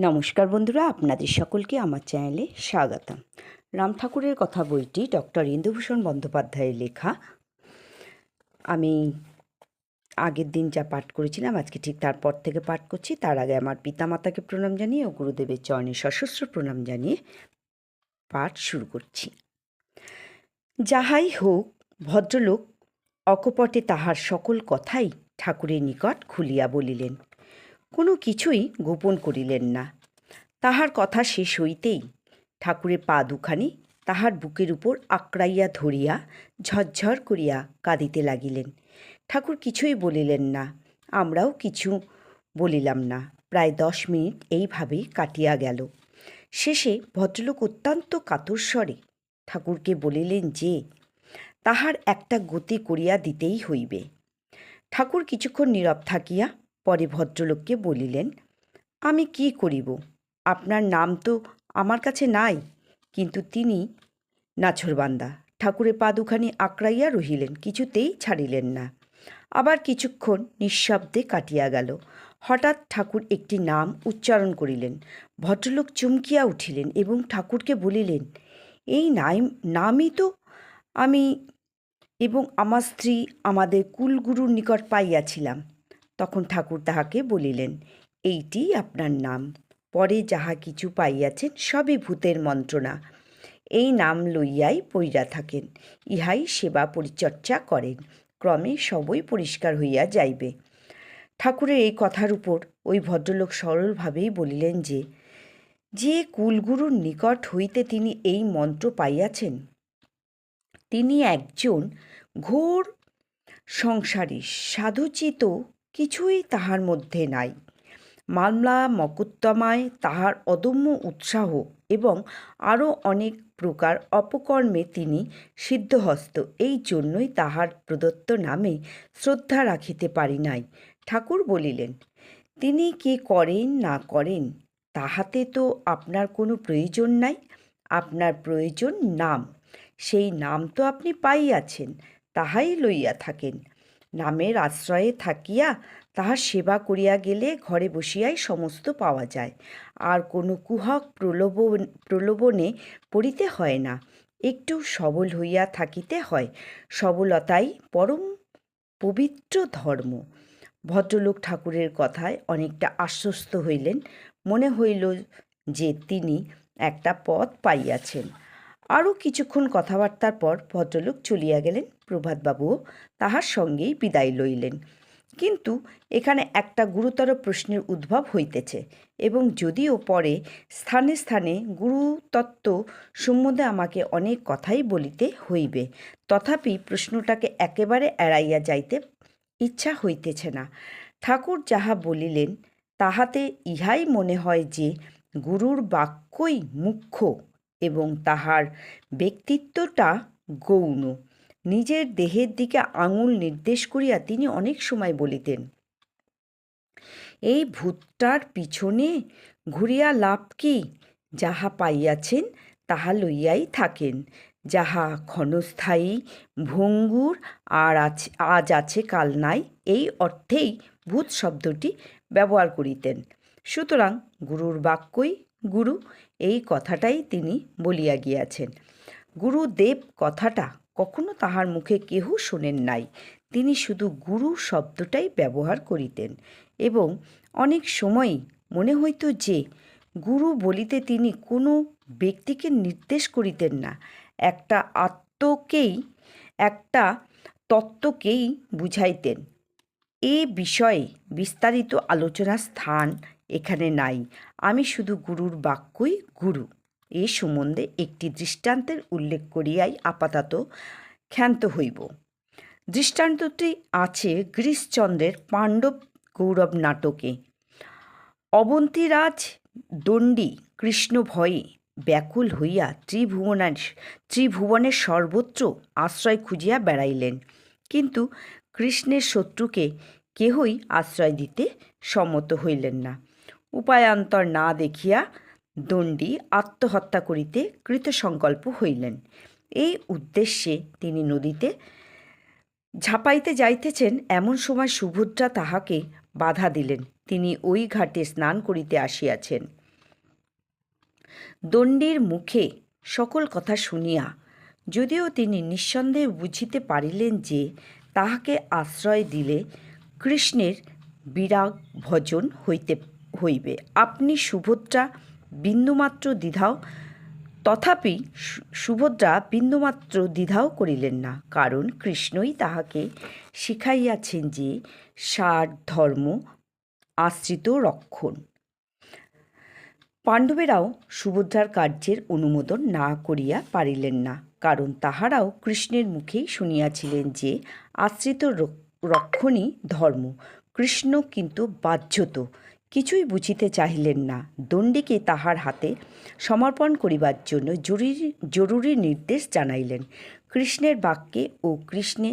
নমস্কার বন্ধুরা, আপনাদের সকলকে আমার চ্যানেলে স্বাগতম। রাম ঠাকুরের কথা বইটি ডক্টর ইন্দুভূষণ বন্দ্যোপাধ্যায়ের লেখা। আমি আগের দিন যা পাঠ করেছিলাম আজকে ঠিক তারপর থেকে পাঠ করছি। তার আগে আমার পিতামাতাকে প্রণাম জানিয়ে ও গুরুদেবের চরণে সশস্ত্র প্রণাম জানিয়ে পাঠ শুরু করছি। যাহাই হোক, ভদ্রলোক অকপটে তাহার সকল কথাই ঠাকুরের নিকট খুলিয়া বলিলেন, কোনো কিছুই গোপন করিলেন না। তাহার কথা শেষ হইতেই ঠাকুরের পা দুখানি তাহার বুকের উপর আঁকড়াইয়া ধরিয়া ঝরঝর করিয়া কাঁদিতে লাগিলেন। ঠাকুর কিছুই বলিলেন না, আমরাও কিছু বলিলাম না। প্রায় 10 মিনিট এইভাবেই কাটিয়া গেল। শেষে ভদ্রলোক অত্যন্ত কাতর স্বরে ঠাকুরকে বলিলেন যে তাহার একটা গতি করিয়া দিতেই হইবে। ঠাকুর কিছুক্ষণ নীরব থাকিয়া পরে ভদ্রলোককে বলিলেন, আমি কি করিব? আপনার নাম তো আমার কাছে নাই। কিন্তু তিনি নাছোড়বান্দা ঠাকুরের পা দুখানি আঁকড়াইয়া রহিলেন, কিছুতেই ছাড়িলেন না। আবার কিছুক্ষণ নিঃশব্দে কাটিয়া গেল। হঠাৎ ঠাকুর একটি নাম উচ্চারণ করিলেন। ভদ্রলোক চমকিয়া উঠিলেন এবং ঠাকুরকে বলিলেন, এই নামই তো আমি এবং আমার স্ত্রী আমাদের কুলগুরুর নিকট পাইয়াছিলাম। তখন ঠাকুর তাহাকে বলিলেন, এইটি আপনার নাম। পরে যাহা কিছু পাইয়াছেন সবই ভূতের মন্ত্রণা। এই নাম লইয়াই পইরা থাকেন, ইহাই সেবা পরিচর্যা করেন, ক্রমে সবই পরিষ্কার হইয়া যাইবে। ঠাকুরের এই কথার উপর ওই ভদ্রলোক সরলভাবেই বলিলেন যে কুলগুরুর নিকট হইতে তিনি এই মন্ত্র পাইয়াছেন, তিনি একজন ঘোর সংসারী সাধুচিত, কিছুই তাহার মধ্যে নাই। মামলা মকদ্দমায় তাহার অদম্য উৎসাহ এবং আরও অনেক প্রকার অপকর্মে তিনি সিদ্ধহস্ত। এই জন্যই তাহার প্রদত্ত নামে শ্রদ্ধা রাখিতে পারি নাই। ঠাকুর বলিলেন, তিনি কি করেন না করেন তাহাতে তো আপনার কোনো প্রয়োজন নাই। আপনার প্রয়োজন নাম। সেই নাম তো আপনি পাইয়াছেন, তাহাই লইয়া থাকেন। নামের আশ্রয়ে থাকিয়া তাহার সেবা করিয়া গেলে ঘরে বসিয়াই সমস্ত পাওয়া যায়। আর কোনো কুহক প্রলোভনে পড়িতে হয় না। একটু সবল হইয়া থাকিতে হয়। সবলতাই পরম পবিত্র ধর্ম। ভদ্রলোক ঠাকুরের কথায় অনেকটা আশ্বস্ত হইলেন। মনে হইল যে তিনি একটা পথ পাইয়াছেন। আরও কিছুক্ষণ কথাবার্তার পর ভদ্রলোক চলিয়া গেলেন। প্রভাতবাবুও তাহার সঙ্গেই বিদায় লইলেন। কিন্তু এখানে একটা গুরুতর প্রশ্নের উদ্ভব হইতেছে, এবং যদিও পরে স্থানে স্থানে গুরুতত্ত্ব সম্বন্ধে আমাকে অনেক কথাই বলিতে হইবে, তথাপি প্রশ্নটাকে একেবারে এড়াইয়া যাইতে ইচ্ছা হইতেছে না। ঠাকুর যাহা বলিলেন তাহাতে ইহাই মনে হয় যে গুরুর বাক্যই মুখ্য এবং তাহার ব্যক্তিত্বটা গৌণ। নিজের দেহের দিকে আঙুল নির্দেশ করিয়া তিনি অনেক সময় বলিতেন, এই ভূতটার পিছনে ঘুরিয়া লাভ কি? যাহা পাইয়াছেন তাহা লইয়াই থাকেন। যাহা ক্ষণস্থায়ী, ভঙ্গুর, আর আজ আছে কাল নাই, এই অর্থেই ভূত শব্দটি ব্যবহার করিতেন। সুতরাং গুরুর বাক্যই গুরু, এই কথাটাই তিনি বলিয়া গিয়াছেন। গুরুদেব কথাটা কখনো তাহার মুখে কেহ শোনেন নাই। তিনি শুধু গুরু শব্দটাই ব্যবহার করিতেন, এবং অনেক সময়ই মনে হইত যে গুরু বলিতে তিনি কোনো ব্যক্তিকে নির্দেশ করিতেন না, একটা একটা তত্ত্বকেই বুঝাইতেন। এ বিষয়ে বিস্তারিত আলোচনার স্থান এখানে নাই। আমি শুধু গুরুর বাক্যই গুরু এ সম্বন্ধে একটি দৃষ্টান্তের উল্লেখ করিয়াই আপাতত ক্ষান্ত হইব। দৃষ্টান্তটি আছে গিরিশচন্দ্রের পাণ্ডব গৌরব নাটকে। অবন্তীরাজ দণ্ডী কৃষ্ণ ভয়ে ব্যাকুল হইয়া ত্রিভুবনের সর্বত্র আশ্রয় খুঁজিয়া বেড়াইলেন, কিন্তু কৃষ্ণের শত্রুকে কেহই আশ্রয় দিতে সম্মত হইলেন না। উপায়ান্তর না দেখিয়া দণ্ডী আত্মহত্যা করিতে কৃতসংকল্প হইলেন। এই উদ্দেশ্যে তিনি নদীতে ঝাঁপাইতে যাইতেছেন, এমন সময় সুভদ্রা তাহাকে বাধা দিলেন। তিনি ওই ঘাটে স্নান করিতে আসিয়াছেন। দণ্ডির মুখে সকল কথা শুনিয়া যদিও তিনি নিঃসন্দেহে বুঝিতে পারিলেন যে তাহাকে আশ্রয় দিলে কৃষ্ণের বিরাগ ভজন হইবে। আপনি সুভদ্রা বিন্দুমাত্র দ্বিধাও তথাপি সুভদ্রা বিন্দুমাত্র দ্বিধাও করিলেন না, কারণ কৃষ্ণই তাহাকে শিখাইয়াছেন যে সার ধর্ম আশ্রিত রক্ষণ। পাণ্ডবেরাও সুভদ্রার কার্যের অনুমোদন না করিয়া পারিলেন না, কারণ তাহারাও কৃষ্ণের মুখেই শুনিয়াছিলেন যে আশ্রিত রক্ষণই ধর্ম। কৃষ্ণ কিন্তু বাধ্যত কিছুই বুঝিতে চাহিলেন না। দণ্ডিকে তাহার হাতে সমর্পণ করিবার জন্য জরুরি নির্দেশ জানাইলেন। কৃষ্ণের বাক্যে ও কৃষ্ণে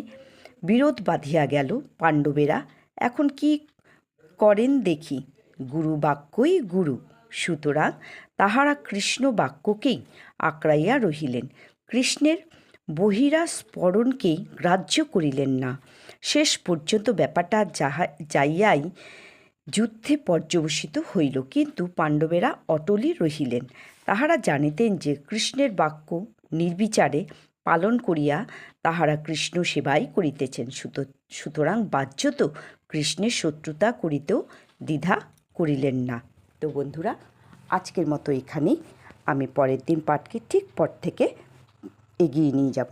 বিরোধ বাঁধিয়া গেল। পাণ্ডবেরা এখন কি করেন দেখি। গুরু বাক্যই গুরু, সুতরাং তাহারা কৃষ্ণ বাক্যকেই আঁকড়াইয়া রহিলেন। কৃষ্ণের বহিরাস্ফোরণকেই গ্রাহ্য করিলেন না। শেষ পর্যন্ত ব্যাপারটা যাইয়াই যুদ্ধে পর্যবসিত হইল, কিন্তু পাণ্ডবেরা অটলই রহিলেন। তাহারা জানিতেন যে কৃষ্ণের বাক্য নির্বিচারে পালন করিয়া তাহারা কৃষ্ণ সেবাই করিতেছেন, সুতরাং বাধ্যত কৃষ্ণের শত্রুতা করিতেও দ্বিধা করিলেন না। তো বন্ধুরা, আজকের মতো এখানেই। আমি পরের দিন পাঠকে ঠিক পর থেকে এগিয়ে নিয়ে যাব।